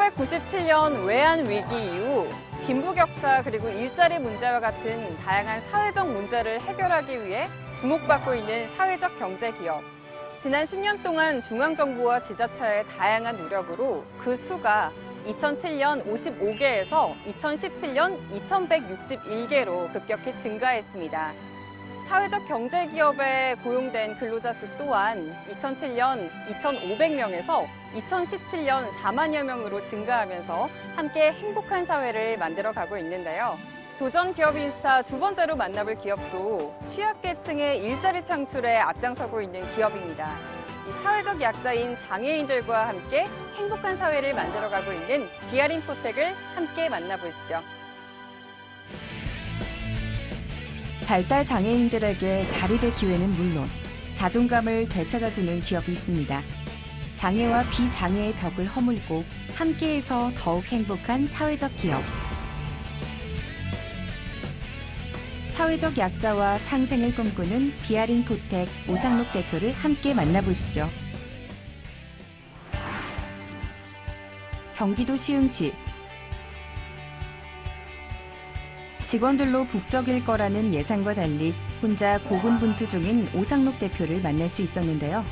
1997년 외환 위기 이후 빈부격차 그리고 일자리 문제와 같은 다양한 사회적 문제를 해결하기 위해 주목받고 있는 사회적 경제기업. 지난 10년 동안 중앙정부와 지자체의 다양한 노력으로 그 수가 2007년 55개에서 2017년 2161개로 급격히 증가했습니다. 사회적 경제기업에 고용된 근로자 수 또한 2007년 2,500명에서 2017년 4만여 명으로 증가하면서 함께 행복한 사회를 만들어가고 있는데요. 도전 기업 인스타 두 번째로 만나볼 기업도 취약계층의 일자리 창출에 앞장서고 있는 기업입니다. 이 사회적 약자인 장애인들과 함께 행복한 사회를 만들어가고 있는 비아인포텍을 함께 만나보시죠. 발달 장애인들에게 자립의 기회는 물론 자존감을 되찾아주는 기업이 있습니다. 장애와 비장애의 벽을 허물고 함께해서 더욱 행복한 사회적 기업. 사회적 약자와 상생을 꿈꾸는 비아인포텍 오상록 대표를 함께 만나보시죠. 경기도 시흥시. 직원들로 북적일 거라는 예상과 달리 혼자 고군분투 중인 오상록 대표를 만날 수 있었는데요.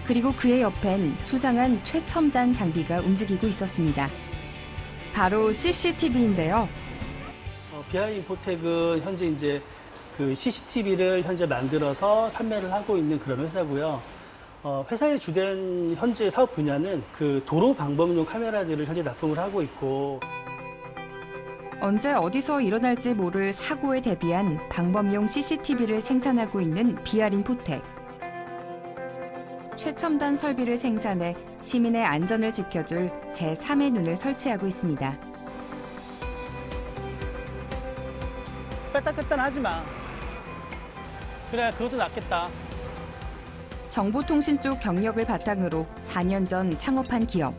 그리고 그의 옆엔 수상한 최첨단 장비가 움직이고 있었습니다. 바로 CCTV인데요. 비아인포텍은 현재 이제 그 CCTV를 현재 만들어서 판매를 하고 있는 그런 회사고요. 회사의 주된 현재 사업 분야는 그 도로 방범용 카메라들을 현재 납품을 하고 있고. 언제 어디서 일어날지 모를 사고에 대비한 방범용 CCTV를 생산하고 있는 비아인포텍. 최첨단 설비를 생산해 시민의 안전을 지켜줄 제3의 눈을 설치하고 있습니다. 뺐다 하지 마. 그래, 그것도 낫겠다. 정보통신 쪽 경력을 바탕으로 4년 전 창업한 기업.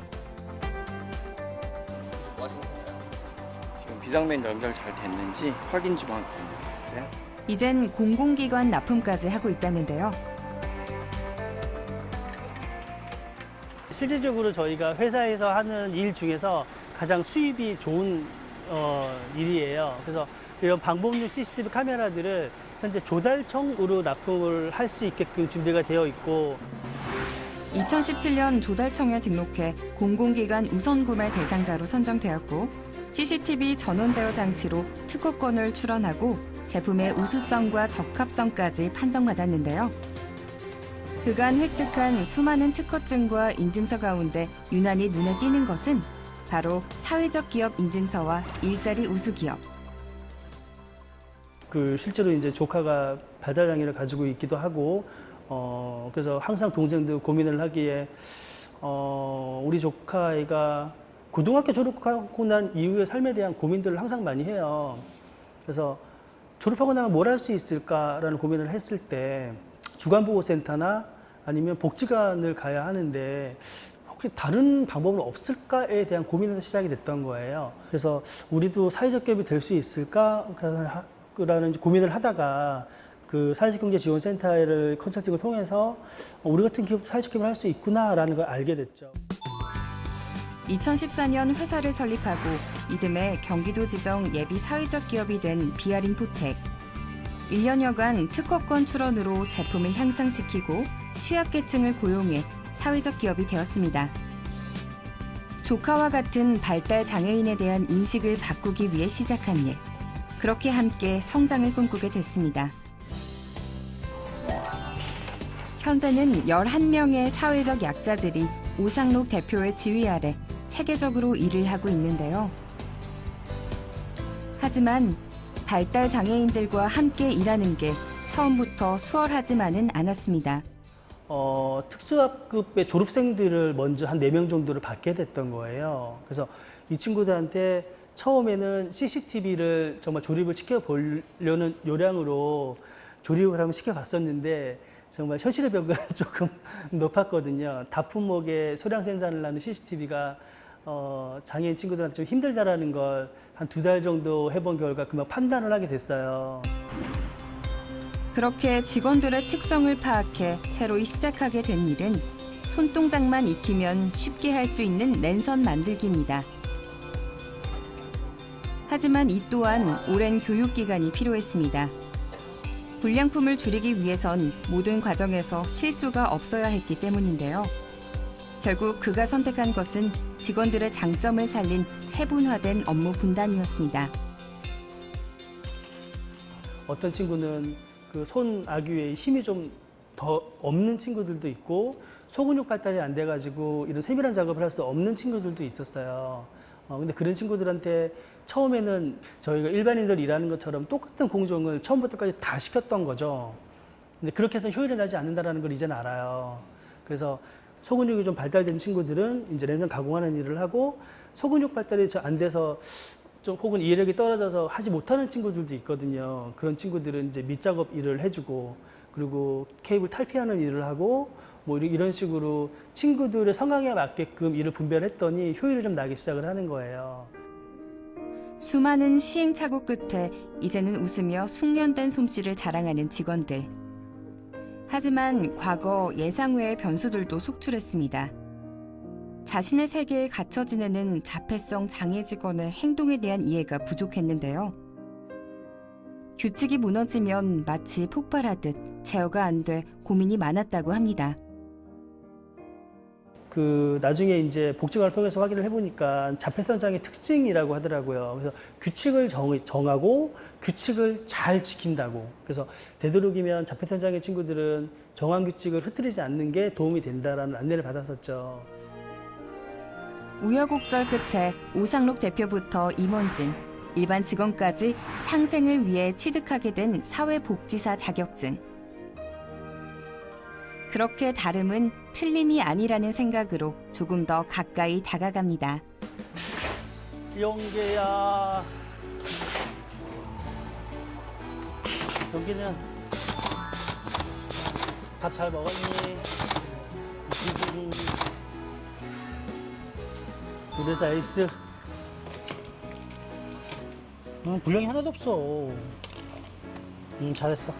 지금 비상맨 연결 잘 됐는지 확인 좀 하고 있어요. 이젠 공공기관 납품까지 하고 있다는데요. 실질적으로 저희가 회사에서 하는 일 중에서 가장 수입이 좋은 일이에요. 그래서 이런 방범용 CCTV 카메라들을 현재 조달청으로 납품을 할 수 있게끔 준비가 되어 있고. 2017년 조달청에 등록해 공공기관 우선 구매 대상자로 선정되었고 CCTV 전원 제어 장치로 특허권을 출원하고 제품의 우수성과 적합성까지 판정받았는데요. 그간 획득한 수많은 특허증과 인증서 가운데 유난히 눈에 띄는 것은 바로 사회적 기업 인증서와 일자리 우수 기업. 실제로 이제 조카가 발달 장애를 가지고 있기도 하고, 그래서 항상 동생들 고민을 하기에, 우리 조카아이가 고등학교 졸업하고 난 이후의 삶에 대한 고민들을 항상 많이 해요. 그래서 졸업하고 나면 뭘 할 수 있을까라는 고민을 했을 때 주간보호센터나 아니면 복지관을 가야 하는데 혹시 다른 방법은 없을까에 대한 고민에서 시작이 됐던 거예요. 그래서 우리도 사회적 기업이 될 수 있을까라는 고민을 하다가 그 사회적경제지원센터를 컨설팅을 통해서 우리 같은 기업도 사회적 기업을 할 수 있구나라는 걸 알게 됐죠. 2014년 회사를 설립하고 이듬해 경기도 지정 예비 사회적 기업이 된 비아인포텍. 1년여간 특허권 출원으로 제품을 향상시키고 취약계층을 고용해 사회적 기업이 되었습니다. 조카와 같은 발달 장애인에 대한 인식을 바꾸기 위해 시작한 일. 그렇게 함께 성장을 꿈꾸게 됐습니다. 현재는 11명의 사회적 약자들이 오상록 대표의 지휘 아래 체계적으로 일을 하고 있는데요. 하지만 발달 장애인들과 함께 일하는 게 처음부터 수월하지만은 않았습니다. 특수학급의 졸업생들을 먼저 한 4명 정도를 받게 됐던 거예요. 그래서 이 친구들한테 처음에는 CCTV를 정말 조립을 시켜보려는 요량으로 조립을 한번 시켜봤었는데 정말 현실의 벽은 조금 높았거든요. 다품목에 소량 생산을 하는 CCTV가 장애인 친구들한테 좀 힘들다라는 걸 한 2달 정도 해본 결과 금방 판단을 하게 됐어요. 그렇게 직원들의 특성을 파악해 새로이 시작하게 된 일은 손동작만 익히면 쉽게 할 수 있는 랜선 만들기입니다. 하지만 이 또한 오랜 교육 기간이 필요했습니다. 불량품을 줄이기 위해선 모든 과정에서 실수가 없어야 했기 때문인데요. 결국 그가 선택한 것은 직원들의 장점을 살린 세분화된 업무 분담이었습니다. 어떤 친구는 그 손아귀에 힘이 좀 더 없는 친구들도 있고 소근육 발달이 안 돼가지고 이런 세밀한 작업을 할 수 없는 친구들도 있었어요. 근데 그런 친구들한테 처음에는 저희가 일반인들 일하는 것처럼 똑같은 공정을 처음부터까지 다 시켰던 거죠. 근데 그렇게 해서 효율이 나지 않는다는 걸 이제는 알아요. 그래서 소근육이 좀 발달된 친구들은 이제 랜선 가공하는 일을 하고 소근육 발달이 안 돼서 좀 혹은 이해력이 떨어져서 하지 못하는 친구들도 있거든요. 그런 친구들은 이제 밑작업 일을 해주고 그리고 케이블 탈피하는 일을 하고 뭐 이런 식으로 친구들의 성향에 맞게끔 일을 분배를 했더니 효율이 좀 나기 시작을 하는 거예요. 수많은 시행착오 끝에 이제는 웃으며 숙련된 솜씨를 자랑하는 직원들. 하지만 과거 예상 외의 변수들도 속출했습니다. 자신의 세계에 갇혀 지내는 자폐성 장애 직원의 행동에 대한 이해가 부족했는데요. 규칙이 무너지면 마치 폭발하듯 제어가 안 돼 고민이 많았다고 합니다. 나중에 이제 복지관을 통해서 확인을 해보니까 자폐성 장애 특징이라고 하더라고요. 그래서 규칙을 정하고 규칙을 잘 지킨다고. 그래서 되도록이면 자폐성 장애 친구들은 정한 규칙을 흐트리지 않는 게 도움이 된다라는 안내를 받았었죠. 우여곡절 끝에 오상록 대표부터 임원진, 일반 직원까지 상생을 위해 취득하게 된 사회복지사 자격증. 그렇게 다름은 틀림이 아니라는 생각으로 조금 더 가까이 다가갑니다. 용기야. 여기는 밥 잘 먹었니? 그래서 에이스. 분량이 하나도 없어. 잘했어.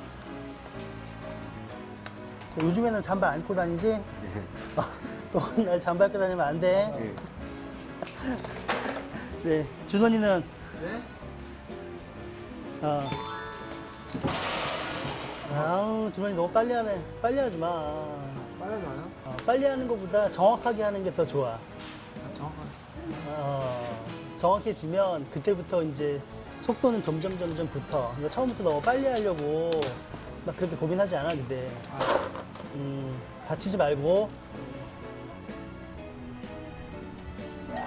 요즘에는 잠바 안 입고 다니지? 네. 또 날 잠바 입고 다니면 안 돼. 네. 네. 준원이는? 네? 아우, 준원이 너무 빨리 하네. 빨리 하지 마. 빨리 나요? 빨리 하는 것보다 정확하게 하는 게 더 좋아. 정확하게. 정확해지면 그때부터 이제 속도는 점점 붙어. 그러니까 처음부터 너무 빨리 하려고 막 그렇게 고민하지 않아도 돼. 다치지 말고.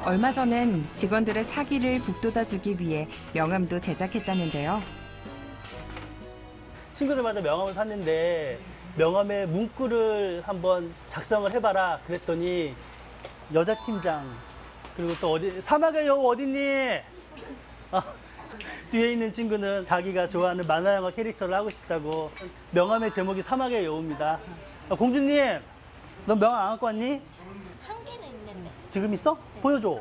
얼마 전엔 직원들의 사기를 북돋아주기 위해 명함도 제작했다는데요. 친구들마다 명함을 샀는데 명함에 문구를 한번 작성을 해봐라 그랬더니 여자 팀장 그리고 또 어디 사막의 여우 어딨니? 뒤에 있는 친구는 자기가 좋아하는 만화 영화 캐릭터를 하고 싶다고. 명함의 제목이 사막의 여우입니다. 공주님, 넌 명함 안 갖고 왔니? 한 개는 있는데. 지금 있어? 네. 보여줘.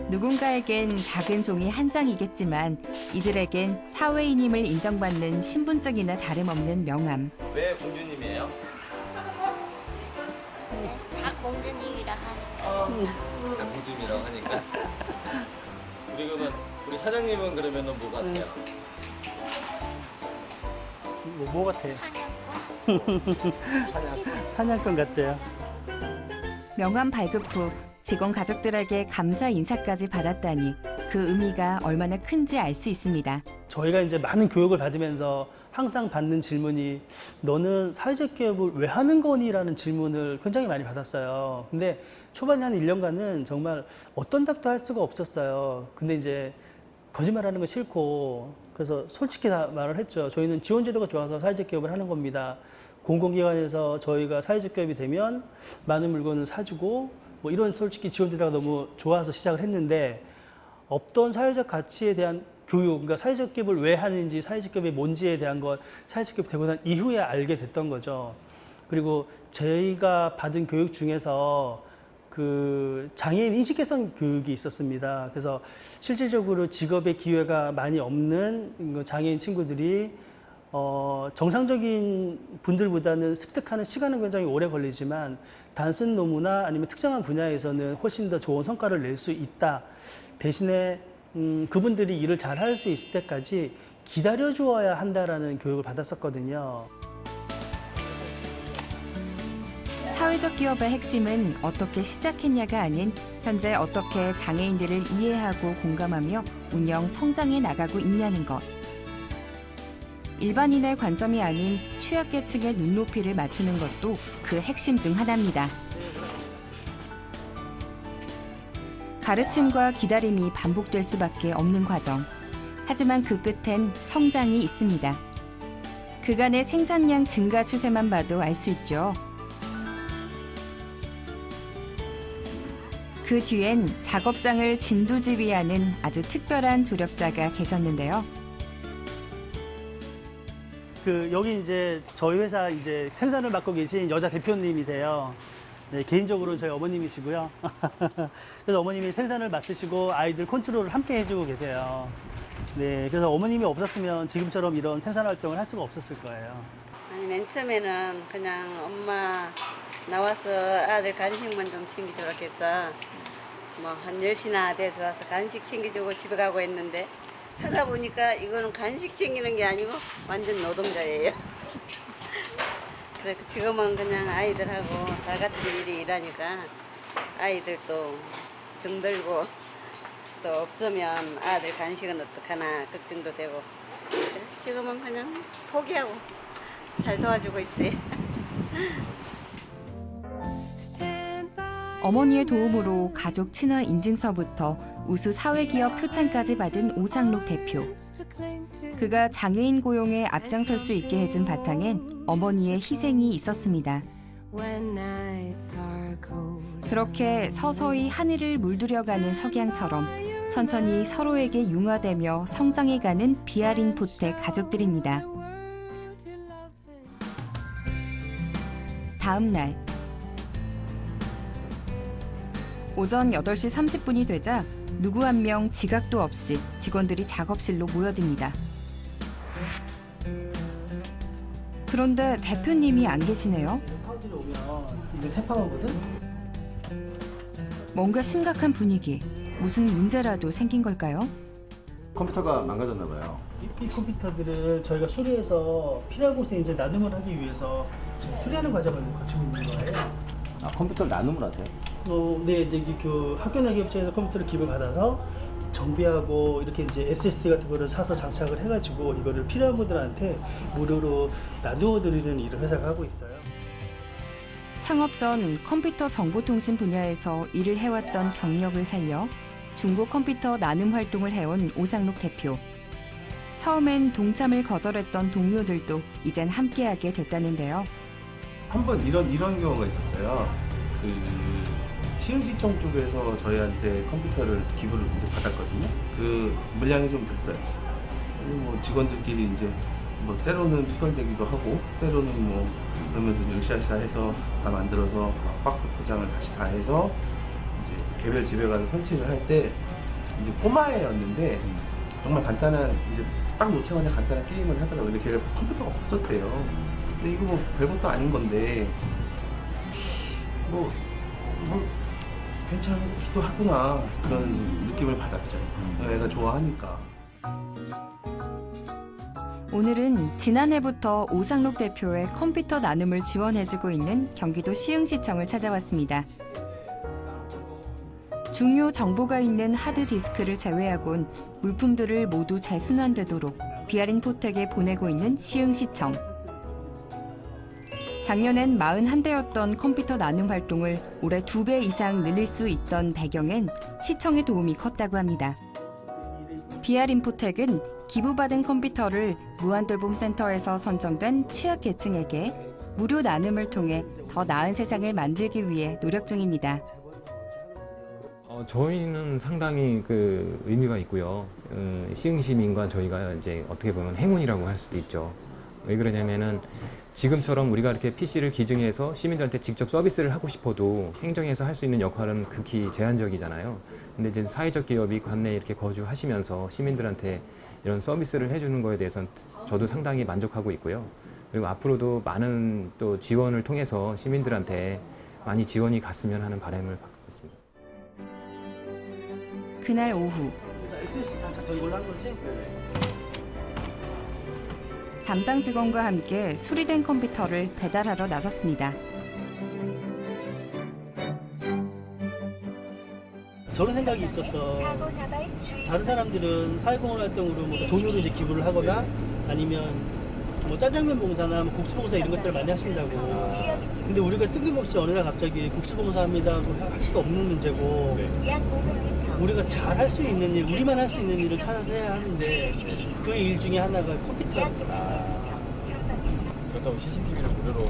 누군가에겐 작은 종이 한 장이겠지만 이들에겐 사회인임을 인정받는 신분증이나 다름없는 명함. 왜 공주님이에요? 네, 다 공주님이라 하니까. 공주님이라고 하니까. 우리 사장님은 그러면은 뭐 같아요? 뭐 같아? 사냥꾼. 사냥꾼 같아요. 명함 발급 후 직원 가족들에게 감사 인사까지 받았다니 그 의미가 얼마나 큰지 알 수 있습니다. 저희가 이제 많은 교육을 받으면서 항상 받는 질문이 너는 사회적 기업을 왜 하는 거니? 라는 질문을 굉장히 많이 받았어요. 근데 초반에 한 1년간은 정말 어떤 답도 할 수가 없었어요. 근데 이제 거짓말하는 거 싫고 그래서 솔직히 다 말을 했죠. 저희는 지원제도가 좋아서 사회적 기업을 하는 겁니다. 공공기관에서 저희가 사회적 기업이 되면 많은 물건을 사주고 뭐 이런 솔직히 지원제도가 너무 좋아서 시작을 했는데 없던 사회적 가치에 대한 교육, 그러니까 사회적 기업을 왜 하는지, 사회적 기업이 뭔지에 대한 걸 사회적 기업 되고 난 이후에 알게 됐던 거죠. 그리고 저희가 받은 교육 중에서 그 장애인 인식 개선 교육이 있었습니다. 그래서 실질적으로 직업의 기회가 많이 없는 장애인 친구들이 정상적인 분들보다는 습득하는 시간은 굉장히 오래 걸리지만 단순 논문이나 아니면 특정한 분야에서는 훨씬 더 좋은 성과를 낼 수 있다. 대신에 그분들이 일을 잘 할 수 있을 때까지 기다려 주어야 한다라는 교육을 받았었거든요. 사회적 기업의 핵심은 어떻게 시작했냐가 아닌 현재 어떻게 장애인들을 이해하고 공감하며 운영, 성장해 나가고 있냐는 것. 일반인의 관점이 아닌 취약계층의 눈높이를 맞추는 것도 그 핵심 중 하나입니다. 가르침과 기다림이 반복될 수밖에 없는 과정. 하지만 그 끝엔 성장이 있습니다. 그간의 생산량 증가 추세만 봐도 알 수 있죠. 그 뒤엔 작업장을 진두지휘하는 아주 특별한 조력자가 계셨는데요. 여기 이제 저희 회사 이제 생산을 맡고 계신 여자 대표님이세요. 네, 개인적으로는 저희 어머님이시고요. 그래서 어머님이 생산을 맡으시고 아이들 컨트롤을 함께 해주고 계세요. 네, 그래서 어머님이 없었으면 지금처럼 이런 생산 활동을 할 수가 없었을 거예요. 아니, 맨 처음에는 그냥 엄마 나와서 아들 간식만 좀 챙기주라 했어. 뭐 한 10시나 돼서 와서 간식 챙겨주고 집에 가고 했는데 하다 보니까 이거는 간식 챙기는 게 아니고 완전 노동자예요. 그래 지금은 그냥 아이들하고 다 같이 일이 일하니까 아이들도 정들고 또 없으면 아들 간식은 어떡하나 걱정도 되고 그래서 지금은 그냥 포기하고 잘 도와주고 있어요. 어머니의 도움으로 가족 친화 인증서부터 우수 사회기업 표창까지 받은 오상록 대표. 그가 장애인 고용에 앞장설 수 있게 해준 바탕엔 어머니의 희생이 있었습니다. 그렇게 서서히 하늘을 물들여가는 석양처럼 천천히 서로에게 융화되며 성장해가는 비아린 포텍 가족들입니다. 다음 날 오전 8시 30분이 되자 누구 한 명 지각도 없이 직원들이 작업실로 모여듭니다. 그런데 대표님이 안 계시네요. 파우치를 오면 이게 세파거든? 뭔가 심각한 분위기. 무슨 문제라도 생긴 걸까요? 컴퓨터가 망가졌나 봐요. 이 컴퓨터들을 저희가 수리해서 필요한 곳에 이제 나눔을 하기 위해서 지금 수리하는 과정을 거치고 있는 거예요. 아, 컴퓨터를 나눔을 하세요? 네, 이제 그 학교나 기업체에서 컴퓨터를 기부받아서 정비하고 이렇게 이제 SSD 같은 거를 사서 장착을 해가지고 이거를 필요한 분들한테 무료로 나누어 드리는 일을 회사가 하고 있어요. 창업 전 컴퓨터 정보통신 분야에서 일을 해왔던 경력을 살려 중고 컴퓨터 나눔 활동을 해온 오상록 대표. 처음엔 동참을 거절했던 동료들도 이젠 함께하게 됐다는데요. 한 번 이런 경우가 있었어요. 시흥시청 쪽에서 저희한테 컴퓨터를 기부를 이제 받았거든요. 그 물량이 좀 됐어요. 그리고 뭐 직원들끼리 이제 뭐 때로는 투덜대기도 하고 때로는 뭐 그러면서 으쌰으쌰 해서 다 만들어서 박스 포장을 다시 다 해서 이제 개별 집에 가서 설치를 할 때 이제 꼬마애였는데 정말 간단한 이제 딱 놓자마자 간단한 게임을 하더라고요. 근데 걔가 컴퓨터가 없었대요. 근데 이거 뭐 별것도 아닌 건데 뭐 괜찮기도 하구나 그런 느낌을 받았죠. 애가 좋아하니까. 오늘은 지난해부터 오상록 대표의 컴퓨터 나눔을 지원해주고 있는 경기도 시흥시청을 찾아왔습니다. 중요 정보가 있는 하드디스크를 제외하곤 물품들을 모두 재순환되도록 비아린 포텍에 보내고 있는 시흥시청. 작년엔 41대였던 컴퓨터 나눔 활동을 올해 2배 이상 늘릴 수 있던 배경엔 시청의 도움이 컸다고 합니다. 비아린 포텍은 기부받은 컴퓨터를 무한돌봄센터에서 선정된 취약계층에게 무료 나눔을 통해 더 나은 세상을 만들기 위해 노력 중입니다. 저희는 상당히 의미가 있고요. 시흥 시민과 저희가 이제 어떻게 보면 행운이라고 할 수도 있죠. 왜 그러냐면은 지금처럼 우리가 이렇게 PC를 기증해서 시민들한테 직접 서비스를 하고 싶어도 행정에서 할 수 있는 역할은 극히 제한적이잖아요. 근데 이제 사회적 기업이 관내에 이렇게 거주하시면서 시민들한테 이런 서비스를 해주는 거에 대해서는 저도 상당히 만족하고 있고요. 그리고 앞으로도 많은 또 지원을 통해서 시민들한테 많이 지원이 갔으면 하는 바람을 갖고 있습니다. 그날 오후 SS 장착 된 걸로 한 거지? 담당 직원과 함께 수리된 컴퓨터를 배달하러 나섰습니다. 저런 생각이 있었어. 다른 사람들은 사회공헌 활동으로 뭐 돈으로 이제 기부를 하거나 아니면 뭐 짜장면 봉사나 뭐 국수 봉사 이런 것들을 많이 하신다고. 근데 우리가 뜬금없이 어느 날 갑자기 국수 봉사합니다 할 수도 없는 문제고 우리가 잘 할 수 있는 일, 우리만 할 수 있는 일을 찾아서 해야 하는데 그 일 중에 하나가 컴퓨터였더라. 그렇다고 CCTV를 무료로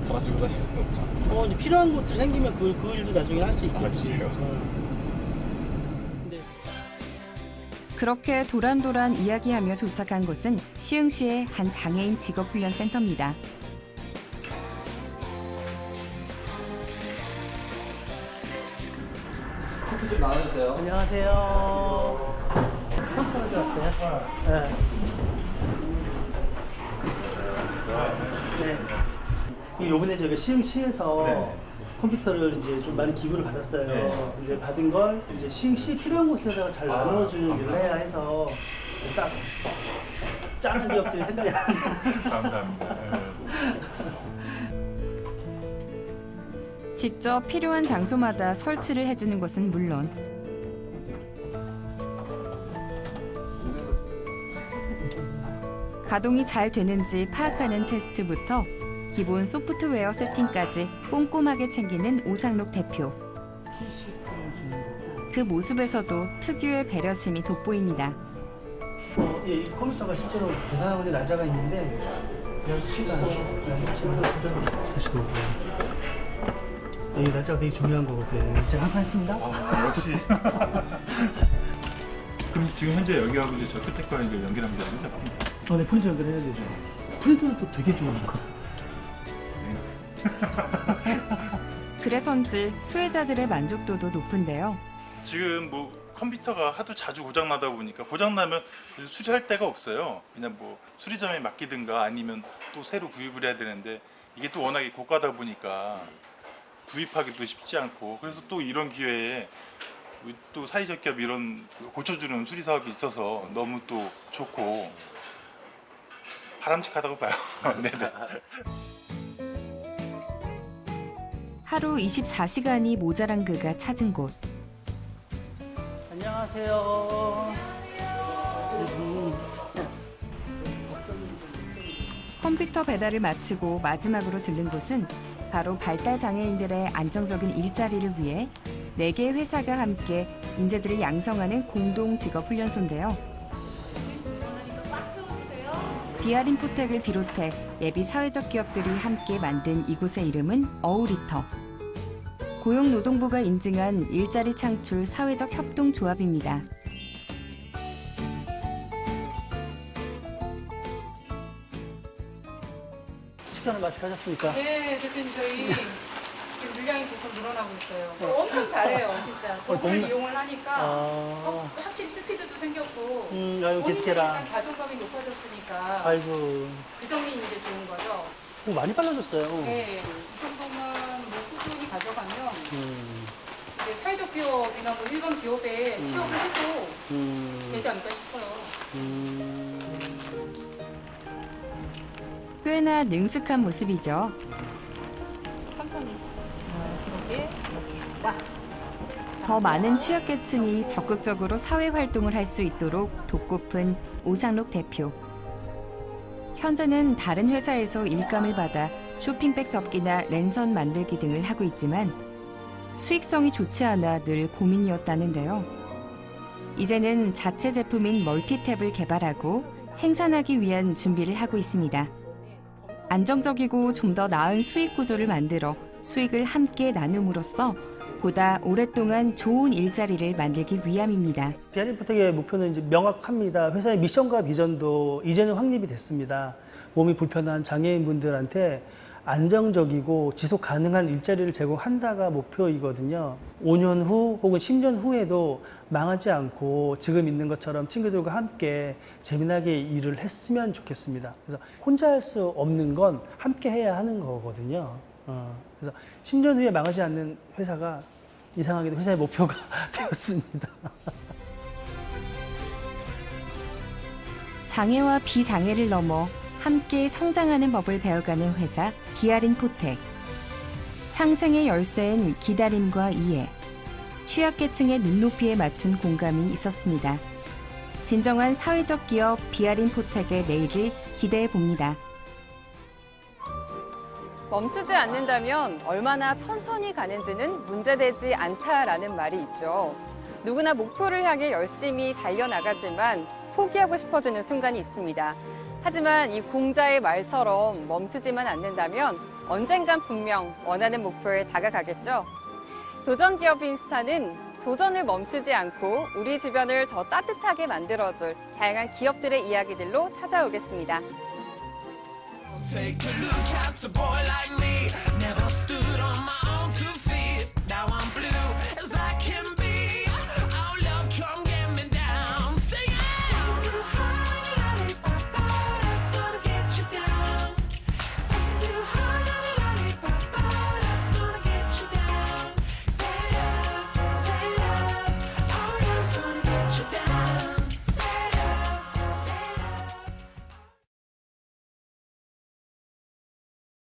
달아주고 다닐 수는 없죠. 이제 필요한 것들 생기면 그 일도 나중에 할 수 있겠지. 그렇게 도란도란 이야기하며 도착한 곳은 시흥시의 한 장애인 직업훈련센터입니다. 커피 좀 나눠주세요. 안녕하세요. 컴퓨터 들었어요? 네. 네. 요번에 저희가 시흥시에서 컴퓨터를 이제 좀 많이 기부를 받았어요. 이제 받은 걸 이제 시흥시 필요한 곳에서 잘 나눠주는 일을 해야 해서 딱 작은 기업들이 생각이 나요. 감사합니다. 직접 필요한 장소마다 설치를 해주는 것은 물론 가동이 잘 되는지 파악하는 테스트부터 기본 소프트웨어 세팅까지 꼼꼼하게 챙기는 오상록 대표. 그 모습에서도 특유의 배려심이 돋보입니다. 이 컴퓨터가 실제로 계산하는 날짜가 있는데 10시간 45분. 이 날짜가 되게 중요한 거거든. 제가 한 판 했습니다. 역시. 그럼 지금 현재 여기하고 이제 저 끝에 거 이제 연결하면 되는 거죠? 네, 프린터 연결해야 되죠. 프린터는 또 되게 좋은 거. 그래서인지 수혜자들의 만족도도 높은데요. 지금 뭐 컴퓨터가 하도 자주 고장나다 보니까 고장나면 수리할 데가 없어요. 그냥 뭐 수리점에 맡기든가 아니면 또 새로 구입을 해야 되는데 이게 또 워낙에 고가다 보니까 구입하기도 쉽지 않고 그래서 또 이런 기회에 또 사회적 기업 이런 고쳐주는 수리 사업이 있어서 너무 또 좋고 바람직하다고 봐요. 네네. 하루 24시간이 모자란 그가 찾은 곳. 안녕하세요. 컴퓨터 배달을 마치고 마지막으로 들른 곳은 바로 발달 장애인들의 안정적인 일자리를 위해 4개의 회사가 함께 인재들을 양성하는 공동 직업훈련소인데요. 비아린포텍을 비롯해 예비 사회적 기업들이 함께 만든 이곳의 이름은 어우리터. 고용노동부가 인증한 일자리 창출 사회적 협동조합입니다. 식사는 맛있게 하셨습니까? 네, 대표님 저희 지금 물량이 계속 늘어나고 있어요. 엄청 잘해요, 진짜. 도구를 이용을 하니까 확실히 스피드도 생겼고 아유, 본인들이 기특해라. 약간 자존감이 높아졌으니까 아이고. 그 점이 이제 좋은 거죠. 많이 빨라졌어요. 네, 이 정도만 뭐 꾸준히 가져가면 이제 사회적 기업이나 뭐 일반 기업에 취업을 해도 되지 않을까 싶어요. 꽤나 능숙한 모습이죠. 천천히 이렇게 와. 더 많은 취약계층이 적극적으로 사회활동을 할 수 있도록 돕고픈 오상록 대표. 현재는 다른 회사에서 일감을 받아 쇼핑백 접기나 랜선 만들기 등을 하고 있지만 수익성이 좋지 않아 늘 고민이었다는데요. 이제는 자체 제품인 멀티탭을 개발하고 생산하기 위한 준비를 하고 있습니다. 안정적이고 좀 더 나은 수익 구조를 만들어 수익을 함께 나눔으로써 보다 오랫동안 좋은 일자리를 만들기 위함입니다. 비아린포텍의 목표는 이제 명확합니다. 회사의 미션과 비전도 이제는 확립이 됐습니다. 몸이 불편한 장애인분들한테 안정적이고 지속 가능한 일자리를 제공한다가 목표이거든요. 5년 후 혹은 10년 후에도 망하지 않고 지금 있는 것처럼 친구들과 함께 재미나게 일을 했으면 좋겠습니다. 그래서 혼자 할 수 없는 건 함께 해야 하는 거거든요. 그래서 10년 후에 망하지 않는 회사가 이상하게도 회사의 목표가 되었습니다. 장애와 비장애를 넘어 함께 성장하는 법을 배워가는 회사 비아린포텍. 상생의 열쇠엔 기다림과 이해, 취약계층의 눈높이에 맞춘 공감이 있었습니다. 진정한 사회적 기업 비아린포텍의 내일을 기대해 봅니다. 멈추지 않는다면 얼마나 천천히 가는지는 문제되지 않다라는 말이 있죠. 누구나 목표를 향해 열심히 달려나가지만 포기하고 싶어지는 순간이 있습니다. 하지만 이 공자의 말처럼 멈추지만 않는다면 언젠간 분명 원하는 목표에 다가가겠죠. 도전 기업인 스타는 도전을 멈추지 않고 우리 주변을 더 따뜻하게 만들어줄 다양한 기업들의 이야기들로 찾아오겠습니다. Take a look at a boy like me. Never stood on my own 2 feet. Now I'm blue as I can be. Our love come get me down. Sing it. Sing too hard, that's gonna get you down. Sing too hard, that's gonna get you down. Say love, our love's gonna get you down.